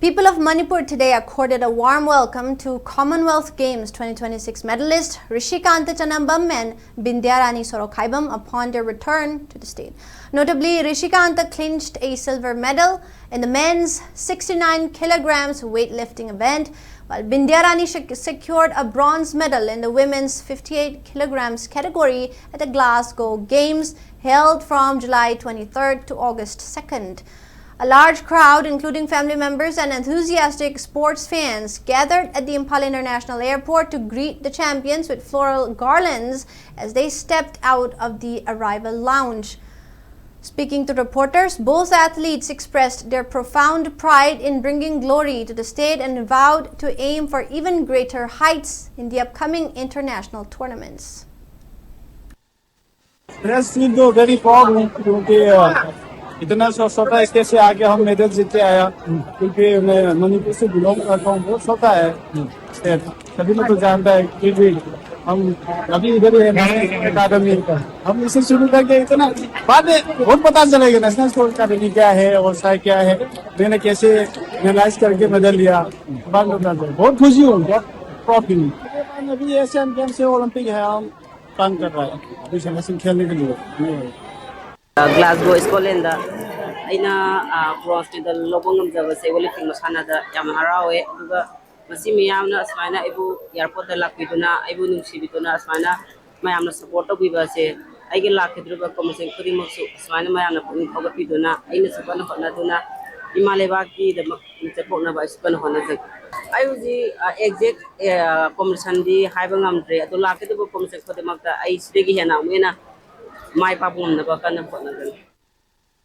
People of Manipur today accorded a warm welcome to Commonwealth Games 2026 medalist Rishikanta and Bindyarani upon their return to the state. Notably, Rishikanta clinched a silver medal in the men's 69 kilograms weightlifting event, while Bindyarani secured a bronze medal in the women's 58 kilograms category at the Glasgow Games held from July 23rd to August 2nd. A large crowd, including family members and enthusiastic sports fans, gathered at the Imphal International Airport to greet the champions with floral garlands as they stepped out of the arrival lounge. Speaking to reporters, both athletes expressed their profound pride in bringing glory to the state and vowed to aim for even greater heights in the upcoming international tournaments. Very proud इतना सोता है कैसे आगे हम medal जीते आया क्योंकि मैं मणिपुर से बिलोंग करता हूँ बहुत सोता है सभी लोग तो जानता है कि भी हम अभी इधर ही है अकादमी हम इसे शुरू करके इतना बाद में बहुत पता चलेगा नेशनल स्पोर्ट्स अकादमी क्या है और साइड क्या है मैंने कैसे एनालाइज करके मेडल लिया बाद में बहुत खुशी हूँ बहुत प्राउड फीलिंग अभी एशियन गेम्स से ओलंपिक है हम प्लान कर रहे हैं अभी खेलने के लिए Glasgow, Scotland, aina bronze medal lobong jaba se weightlifting masana da yam harawe aduga masi miyamna asmana ibu airport da lakiduna ibu nungsi bituna asmana mayamna support biba se aige lakidruba komsen kuri moksu asmana mayamna puni thoga biduna aina subana hona duna imaleba ki da mutepona ba subana hona jek ayuji exact competition di haibangam dre adu lakidu komsen khode makta ai sidegi hena mena mai papum na bakana pona